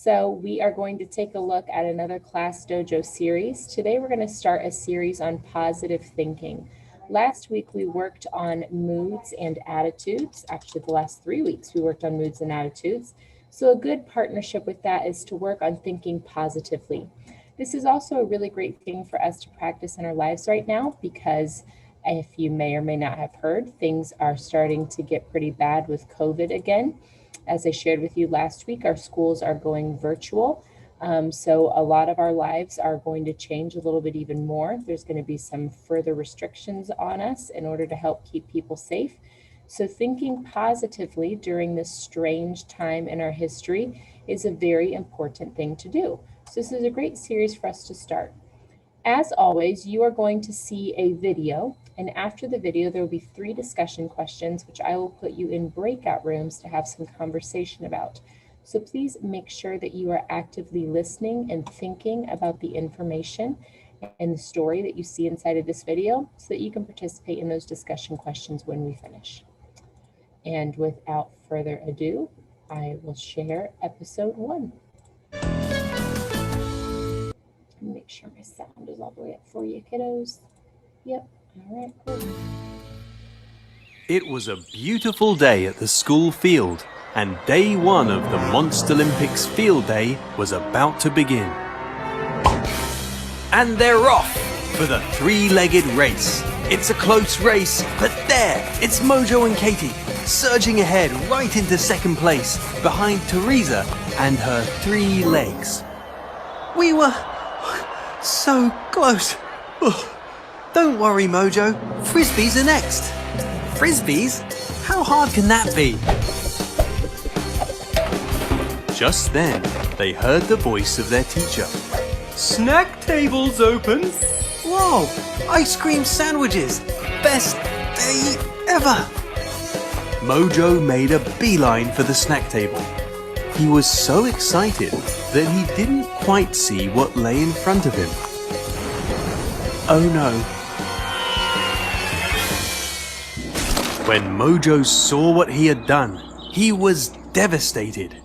So we are going to take a look at another Class Dojo series. Today we're going to start a series on positive thinking. Last week we worked on moods and attitudes. Actually, the last 3 weeks we worked on moods and attitudes. So a good partnership with that is to work on thinking positively. This is also a really great thing for us to practice in our lives right now because if you may or may not have heard, things are starting to get pretty bad with COVID again. As I shared with you last week, our schools are going virtual. So a lot of our lives are going to change a little bit even more. There's going to be some further restrictions on us in order to help keep people safe. So thinking positively during this strange time in our history is a very important thing to do. So this is a great series for us to start. As always, you are going to see a video, and after the video, there will be 3 discussion questions, which I will put you in breakout rooms to have some conversation about. So please make sure that you are actively listening and thinking about the information and the story that you see inside of this video so that you can participate in those discussion questions when we finish. And without further ado, I will share episode 1. Make sure my sound is all the way up for you, kiddos. Yep, all right, cool. It was a beautiful day at the school field, and day 1 of the Monster Olympics field day was about to begin. And they're off for the 3-legged race. It's a close race, but there, it's Mojo and Katie, surging ahead right into second place, behind Teresa and her 3 legs. We were so close. Ugh. Don't worry, Mojo. Frisbees are next. Frisbees? How hard can that be? Just then, they heard the voice of their teacher. Snack tables open. Whoa! Ice cream sandwiches! Best day ever! Mojo made a beeline for the snack table. He was so excited that he didn't quite see what lay in front of him. Oh no. When Mojo saw what he had done, he was devastated.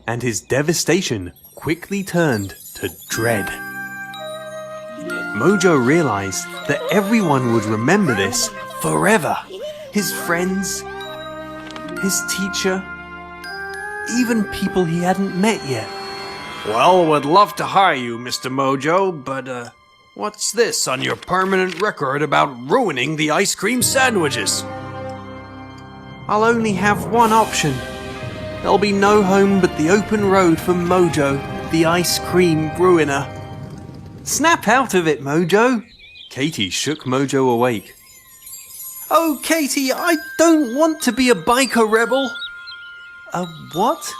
And his devastation quickly turned to dread. Mojo realized that everyone would remember this forever. His friends, his teacher, even people he hadn't met yet. Well, would love to hire you, Mr. Mojo, but what's this on your permanent record about ruining the ice cream sandwiches? I'll only have one option. There'll be no home but the open road for Mojo, the ice cream ruiner. Snap out of it, Mojo. Katie shook Mojo awake. Oh, Katie, I don't want to be a biker rebel. A what?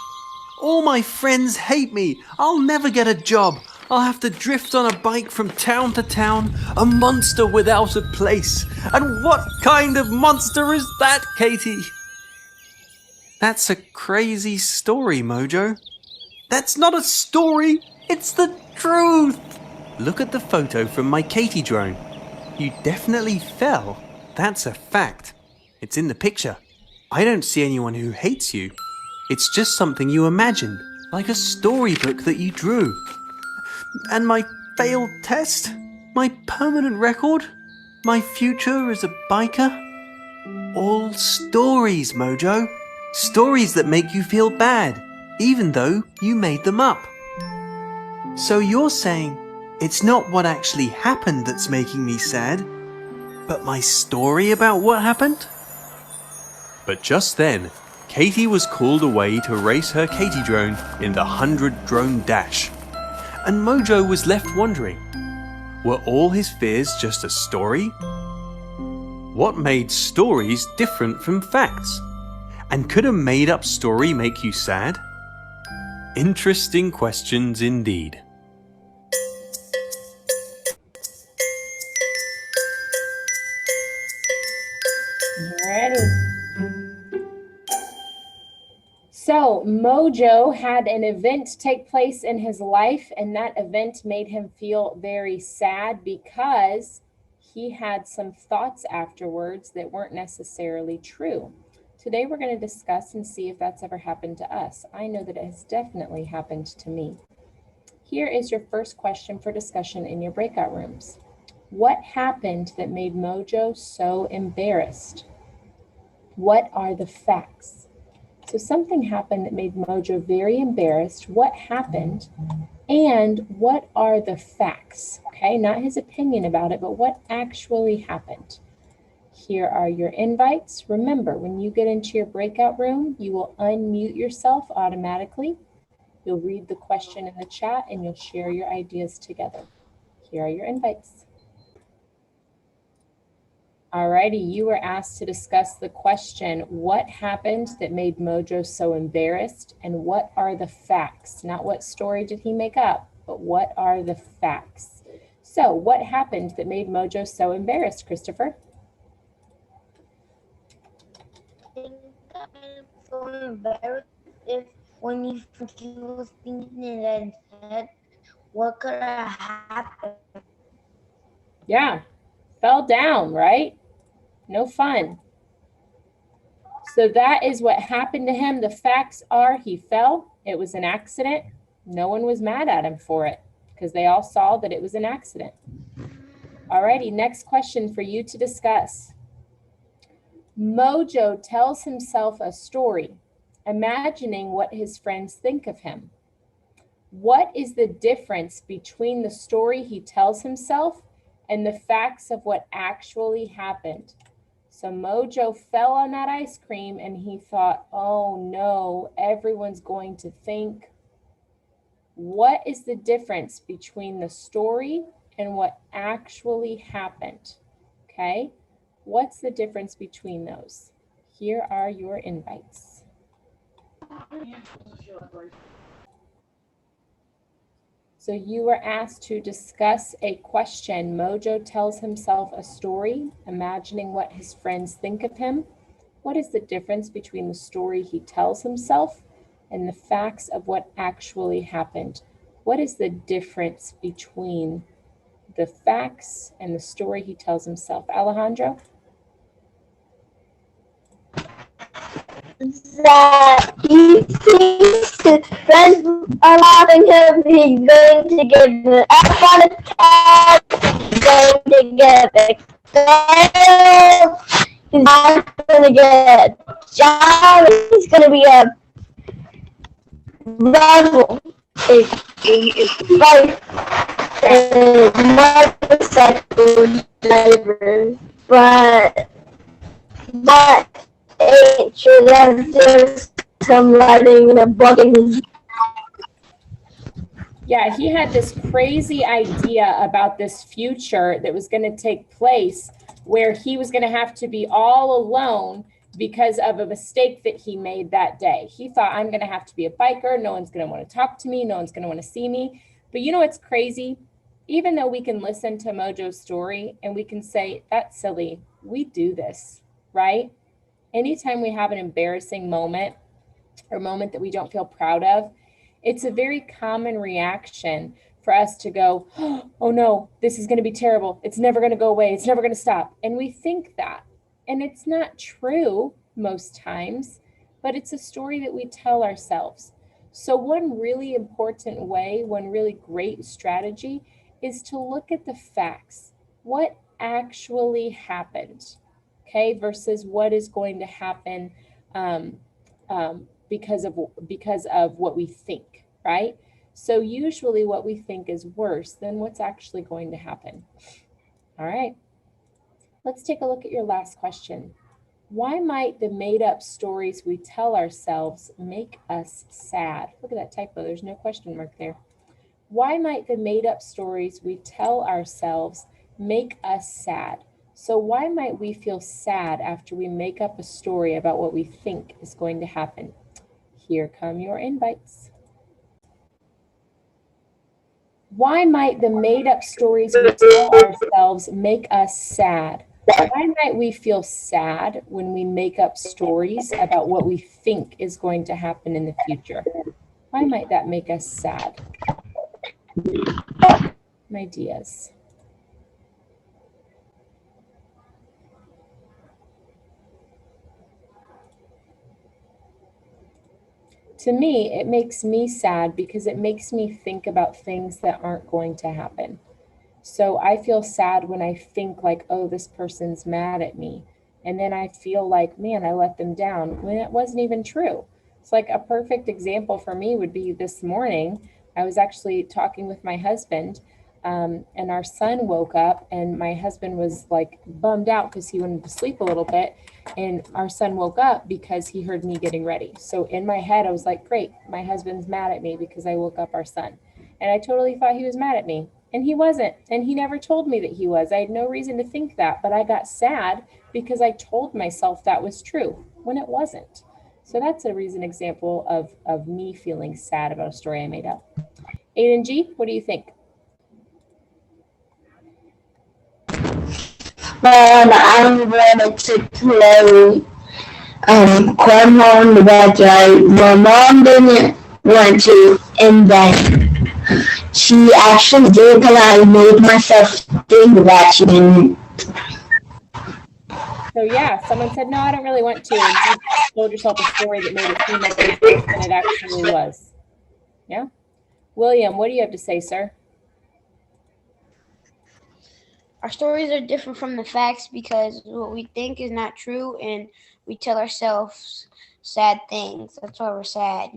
All my friends hate me. I'll never get a job. I'll have to drift on a bike from town to town, a monster without a place. And what kind of monster is that, Katie? That's a crazy story, Mojo. That's not a story. It's the truth. Look at the photo from my Katie drone. You definitely fell. That's a fact. It's in the picture. I don't see anyone who hates you. It's just something you imagined, like a storybook that you drew. And my failed test? My permanent record? My future as a biker? All stories, Mojo. Stories that make you feel bad, even though you made them up. So you're saying it's not what actually happened that's making me sad, but my story about what happened? But just then, Katie was called away to race her Katie drone in the 100 drone dash. And Mojo was left wondering, were all his fears just a story? What made stories different from facts? And could a made-up story make you sad? Interesting questions indeed. Alrighty. So Mojo had an event take place in his life, and that event made him feel very sad because he had some thoughts afterwards that weren't necessarily true. Today we're going to discuss and see if that's ever happened to us. I know that it has definitely happened to me. Here is your first question for discussion in your breakout rooms. What happened that made Mojo so embarrassed? What are the facts? So something happened that made Mojo very embarrassed. What happened? And what are the facts? Okay, not his opinion about it, but what actually happened. Here are your invites. Remember, when you get into your breakout room, you will unmute yourself automatically. You'll read the question in the chat and you'll share your ideas together. Here are your invites. Alrighty, you were asked to discuss the question, what happened that made Mojo so embarrassed, and what are the facts? Not what story did he make up, but what are the facts? So what happened that made Mojo so embarrassed, Christopher? I think I'm so embarrassed if when he was thinking in his head, what could have happened? Yeah, fell down, right? No fun. So that is what happened to him. The facts are he fell. It was an accident. No one was mad at him for it because they all saw that it was an accident. Alrighty, next question for you to discuss. Mojo tells himself a story, imagining what his friends think of him. What is the difference between the story he tells himself and the facts of what actually happened? So Mojo fell on that ice cream and he thought, oh no, everyone's going to think. What is the difference between the story and what actually happened? Okay, what's the difference between those? Here are your invites. So you were asked to discuss a question. Mojo tells himself a story, imagining what his friends think of him. What is the difference between the story he tells himself and the facts of what actually happened? What is the difference between the facts and the story he tells himself? Alejandro? That he thinks his friends are laughing him, he's going to get an F on a test, he's going to get a fail, he's not going to get a job, he's going to be a rebel, a wife, a motorcycle driver, but that ain't true. That's just him riding a bucket. Yeah, he had this crazy idea about this future that was going to take place where he was going to have to be all alone because of a mistake that he made that day. He thought, I'm going to have to be a biker. No one's going to want to talk to me. No one's going to want to see me. But you know what's crazy? Even though we can listen to Mojo's story and we can say, that's silly, we do this, right? Anytime we have an embarrassing moment or moment that we don't feel proud of, it's a very common reaction for us to go, oh no, this is going to be terrible. It's never going to go away. It's never going to stop. And we think that. And it's not true most times, but it's a story that we tell ourselves. So one really important way, one really great strategy is to look at the facts. What actually happened, okay, versus what is going to happen because of what we think, right? So usually what we think is worse than what's actually going to happen. All right, let's take a look at your last question. Why might the made-up stories we tell ourselves make us sad? Look at that typo, there's no question mark there. Why might the made-up stories we tell ourselves make us sad? So why might we feel sad after we make up a story about what we think is going to happen? Here come your invites. Why might the made-up stories we tell ourselves make us sad? Why might we feel sad when we make up stories about what we think is going to happen in the future? Why might that make us sad? My ideas. To me, it makes me sad because it makes me think about things that aren't going to happen. So I feel sad when I think like, oh, this person's mad at me. And then I feel like, man, I let them down when it wasn't even true. It's like a perfect example for me would be this morning. I was actually talking with my husband, and our son woke up, and my husband was like bummed out because he wanted to sleep a little bit. And our son woke up because he heard me getting ready. So in my head, I was like, great, my husband's mad at me because I woke up our son. And I totally thought he was mad at me. And he wasn't. And he never told me that he was. I had no reason to think that. But I got sad because I told myself that was true when it wasn't. So that's a recent example of me feeling sad about a story I made up. Aiden G, what do you think? I wanted to play cornhole in the backyard. My mom didn't want to, and then she actually did, and I made myself think that she didn't. So yeah, someone said, no, I don't really want to. And you told yourself a story that made it seem like it was worse than it actually was. Yeah. William, what do you have to say, sir? Our stories are different from the facts because what we think is not true, and we tell ourselves sad things. That's why we're sad.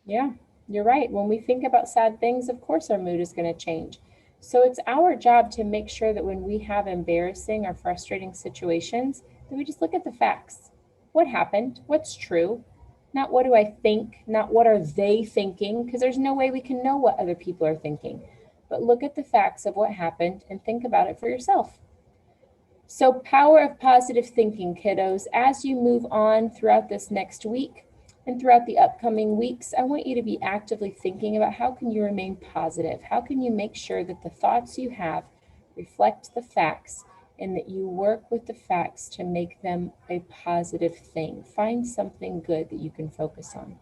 Yeah, you're right. When we think about sad things, of course our mood is going to change. So it's our job to make sure that when we have embarrassing or frustrating situations, that we just look at the facts. What happened? What's true? Not what do I think, not what are they thinking, because there's no way we can know what other people are thinking. But look at the facts of what happened and think about it for yourself. So, power of positive thinking, kiddos. As you move on throughout this next week and throughout the upcoming weeks, I want you to be actively thinking about how can you remain positive? How can you make sure that the thoughts you have reflect the facts and that you work with the facts to make them a positive thing? Find something good that you can focus on.